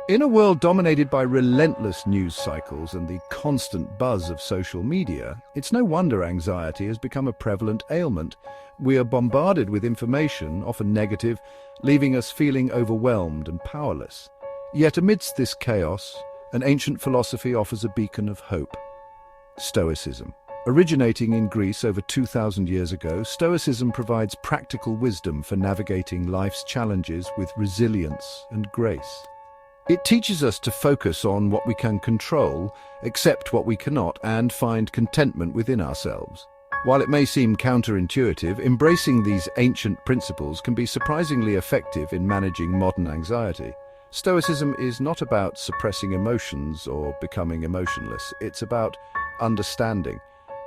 In a world dominated by relentless news cycles and the constant buzz of social media, it's no wonder anxiety has become a prevalent ailment. We are bombarded with information, often negative, leaving us feeling overwhelmed and powerless. Yet amidst this chaos, an ancient philosophy offers a beacon of hope: Stoicism. Originating in Greece over 2,000 years ago, Stoicism provides practical wisdom for navigating life's challenges with resilience and grace. It teaches us to focus on what we can control, accept what we cannot, and find contentment within ourselves. While it may seem counterintuitive, embracing these ancient principles can be surprisingly effective in managing modern anxiety. Stoicism is not about suppressing emotions or becoming emotionless. It's about understanding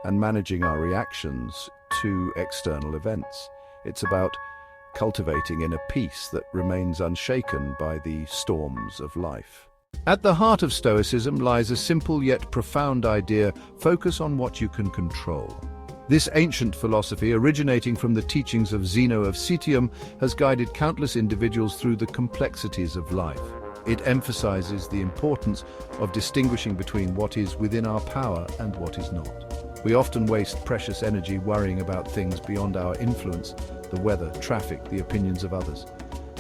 and managing our reactions to external events. It's about cultivating inner peace that remains unshaken by the storms of life. At the heart of Stoicism lies a simple yet profound idea: focus on what you can control. This ancient philosophy, originating from the teachings of Zeno of Citium, has guided countless individuals through the complexities of life. It emphasizes the importance of distinguishing between what is within our power and what is not. We often waste precious energy worrying about things beyond our influence: the weather, traffic, the opinions of others.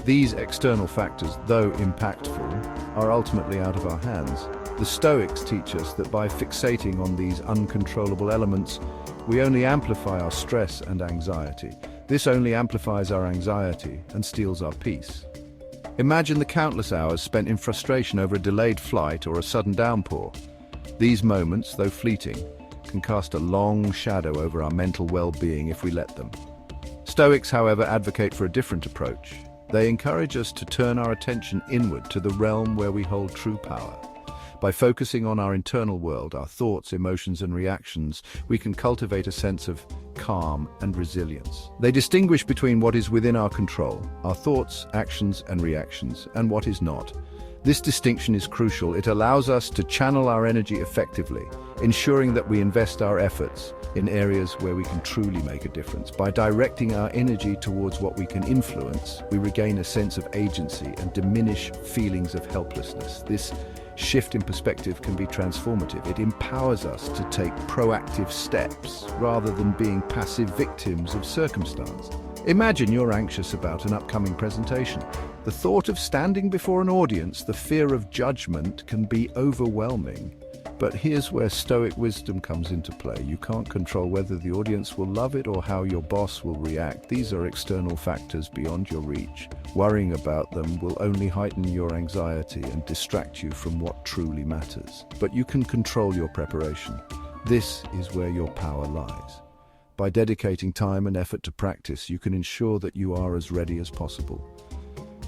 These external factors, though impactful, are ultimately out of our hands. The Stoics teach us that by fixating on these uncontrollable elements, we only amplify our stress and anxiety. This only amplifies our anxiety and steals our peace. Imagine the countless hours spent in frustration over a delayed flight or a sudden downpour. These moments, though fleeting, can cast a long shadow over our mental well-being if we let them. Stoics, however, advocate for a different approach. They encourage us to turn our attention inward to the realm where we hold true power. By focusing on our internal world, our thoughts, emotions, and reactions, we can cultivate a sense of calm and resilience. They distinguish between what is within our control, our thoughts, actions, and reactions, and what is not. This distinction is crucial. It allows us to channel our energy effectively, ensuring that we invest our efforts in areas where we can truly make a difference. By directing our energy towards what we can influence, we regain a sense of agency and diminish feelings of helplessness. This shift in perspective can be transformative. It empowers us to take proactive steps rather than being passive victims of circumstance. Imagine you're anxious about an upcoming presentation. The thought of standing before an audience, the fear of judgment, can be overwhelming. But here's where Stoic wisdom comes into play. You can't control whether the audience will love it or how your boss will react. These are external factors beyond your reach. Worrying about them will only heighten your anxiety and distract you from what truly matters. But you can control your preparation. This is where your power lies. By dedicating time and effort to practice, you can ensure that you are as ready as possible.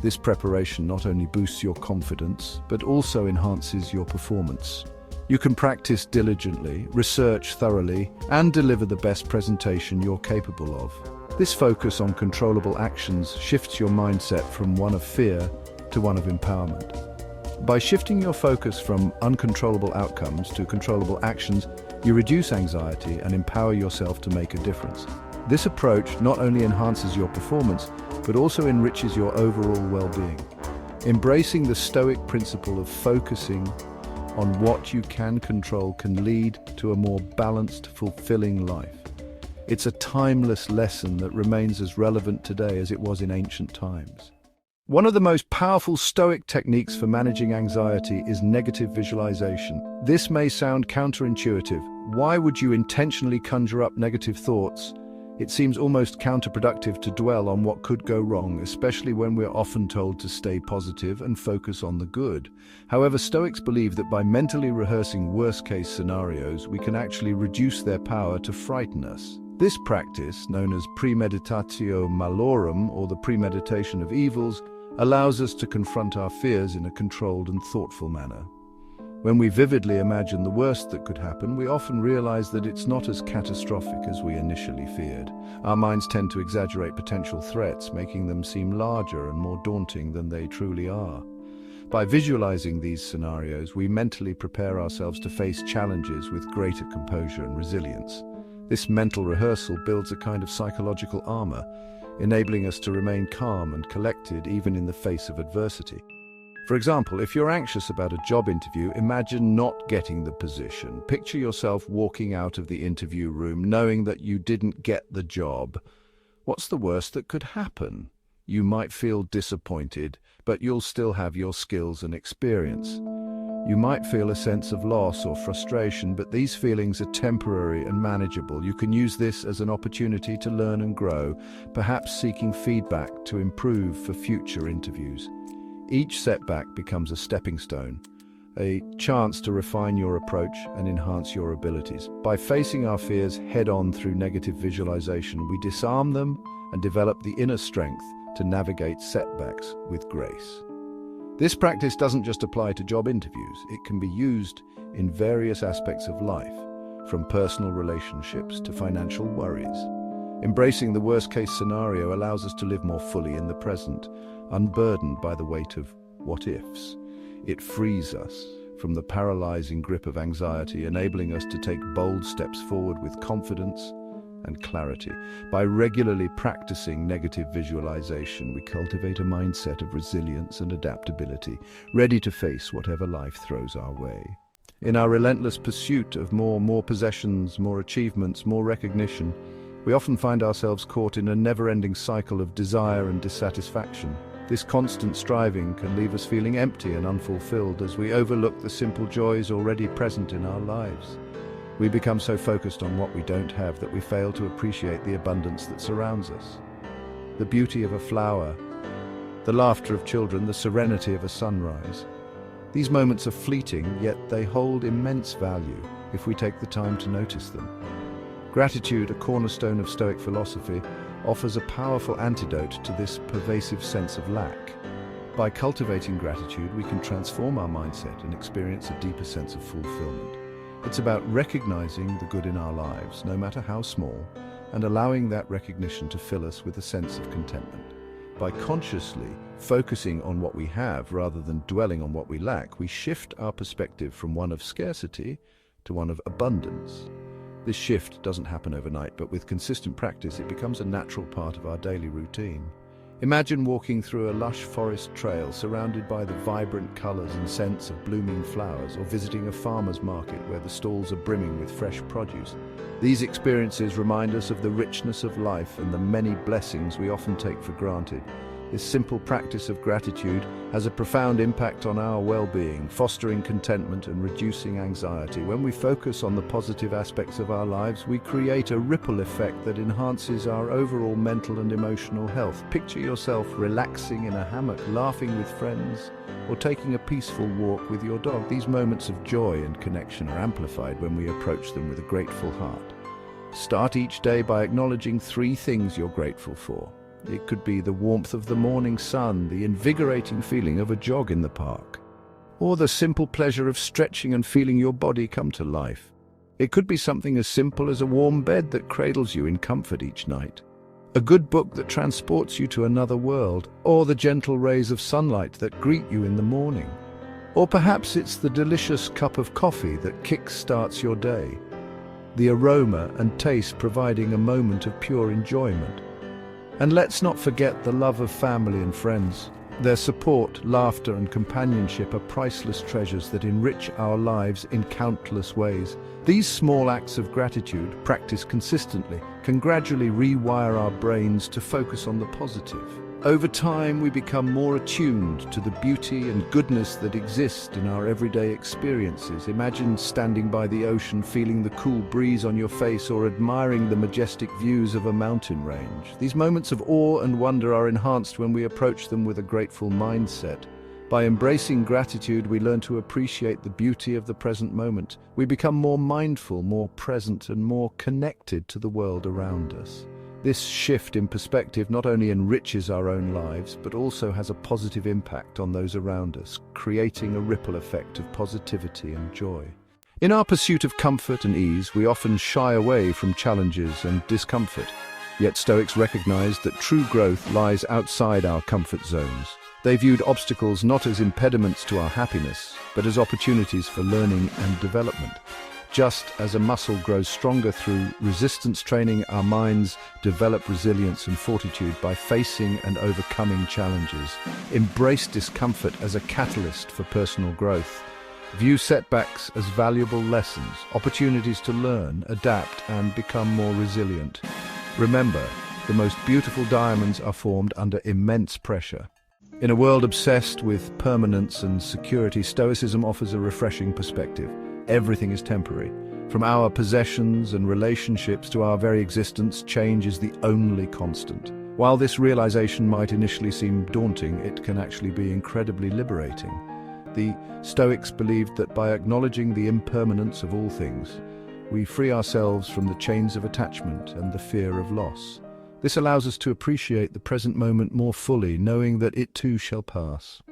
This preparation not only boosts your confidence, but also enhances your performance. You can practice diligently, research thoroughly, and deliver the best presentation you're capable of. This focus on controllable actions shifts your mindset from one of fear to one of empowerment. By shifting your focus from uncontrollable outcomes to controllable actions, you reduce anxiety and empower yourself to make a difference. This approach not only enhances your performance, but also enriches your overall well-being. Embracing the Stoic principle of focusing on what you can control can lead to a more balanced, fulfilling life. It's a timeless lesson that remains as relevant today as it was in ancient times. One of the most powerful Stoic techniques for managing anxiety is negative visualization. This may sound counterintuitive. Why would you intentionally conjure up negative thoughts? It seems almost counterproductive to dwell on what could go wrong, especially when we're often told to stay positive and focus on the good. However, Stoics believe that by mentally rehearsing worst-case scenarios, we can actually reduce their power to frighten us. This practice, known as premeditatio malorum, or the premeditation of evils, allows us to confront our fears in a controlled and thoughtful manner. When we vividly imagine the worst that could happen, we often realize that it's not as catastrophic as we initially feared. Our minds tend to exaggerate potential threats, making them seem larger and more daunting than they truly are. By visualizing these scenarios, we mentally prepare ourselves to face challenges with greater composure and resilience. This mental rehearsal builds a kind of psychological armor, enabling us to remain calm and collected even in the face of adversity. For example, if you're anxious about a job interview, imagine not getting the position. Picture yourself walking out of the interview room knowing that you didn't get the job. What's the worst that could happen? You might feel disappointed, but you'll still have your skills and experience. You might feel a sense of loss or frustration, but these feelings are temporary and manageable. You can use this as an opportunity to learn and grow, perhaps seeking feedback to improve for future interviews. Each setback becomes a stepping stone, a chance to refine your approach and enhance your abilities. By facing our fears head-on through negative visualization, we disarm them and develop the inner strength to navigate setbacks with grace. This practice doesn't just apply to job interviews. It can be used in various aspects of life, from personal relationships to financial worries. Embracing the worst-case scenario allows us to live more fully in the present, unburdened by the weight of what-ifs. It frees us from the paralyzing grip of anxiety, enabling us to take bold steps forward with confidence and clarity. By regularly practicing negative visualization, we cultivate a mindset of resilience and adaptability, ready to face whatever life throws our way. In our relentless pursuit of more possessions, more achievements, more recognition, we often find ourselves caught in a never-ending cycle of desire and dissatisfaction. This constant striving can leave us feeling empty and unfulfilled as we overlook the simple joys already present in our lives. We become so focused on what we don't have that we fail to appreciate the abundance that surrounds us. The beauty of a flower, the laughter of children, the serenity of a sunrise. These moments are fleeting, yet they hold immense value if we take the time to notice them. Gratitude, a cornerstone of Stoic philosophy, offers a powerful antidote to this pervasive sense of lack. By cultivating gratitude, we can transform our mindset and experience a deeper sense of fulfillment. It's about recognizing the good in our lives, no matter how small, and allowing that recognition to fill us with a sense of contentment. By consciously focusing on what we have rather than dwelling on what we lack, we shift our perspective from one of scarcity to one of abundance. This shift doesn't happen overnight, but with consistent practice, it becomes a natural part of our daily routine. Imagine walking through a lush forest trail surrounded by the vibrant colors and scents of blooming flowers, or visiting a farmer's market where the stalls are brimming with fresh produce. These experiences remind us of the richness of life and the many blessings we often take for granted. This simple practice of gratitude has a profound impact on our well-being, fostering contentment and reducing anxiety. When we focus on the positive aspects of our lives, we create a ripple effect that enhances our overall mental and emotional health. Picture yourself relaxing in a hammock, laughing with friends, or taking a peaceful walk with your dog. These moments of joy and connection are amplified when we approach them with a grateful heart. Start each day by acknowledging 3 things you're grateful for. It could be the warmth of the morning sun, the invigorating feeling of a jog in the park, or the simple pleasure of stretching and feeling your body come to life. It could be something as simple as a warm bed that cradles you in comfort each night, a good book that transports you to another world, or the gentle rays of sunlight that greet you in the morning. Or perhaps it's the delicious cup of coffee that kick-starts your day, the aroma and taste providing a moment of pure enjoyment. And let's not forget the love of family and friends. Their support, laughter, and companionship are priceless treasures that enrich our lives in countless ways. These small acts of gratitude, practiced consistently, can gradually rewire our brains to focus on the positive. Over time, we become more attuned to the beauty and goodness that exist in our everyday experiences. Imagine standing by the ocean, feeling the cool breeze on your face, or admiring the majestic views of a mountain range. These moments of awe and wonder are enhanced when we approach them with a grateful mindset. By embracing gratitude, we learn to appreciate the beauty of the present moment. We become more mindful, more present, and more connected to the world around us. This shift in perspective not only enriches our own lives, but also has a positive impact on those around us, creating a ripple effect of positivity and joy. In our pursuit of comfort and ease, we often shy away from challenges and discomfort. Yet Stoics recognized that true growth lies outside our comfort zones. They viewed obstacles not as impediments to our happiness, but as opportunities for learning and development. Just as a muscle grows stronger through resistance training, our minds develop resilience and fortitude by facing and overcoming challenges. Embrace discomfort as a catalyst for personal growth. View setbacks as valuable lessons, opportunities to learn, adapt, and become more resilient. Remember, the most beautiful diamonds are formed under immense pressure. In a world obsessed with permanence and security, Stoicism offers a refreshing perspective. Everything is temporary. From our possessions and relationships to our very existence, change is the only constant. While this realization might initially seem daunting, it can actually be incredibly liberating. The Stoics believed that by acknowledging the impermanence of all things, we free ourselves from the chains of attachment and the fear of loss. This allows us to appreciate the present moment more fully, knowing that it too shall pass.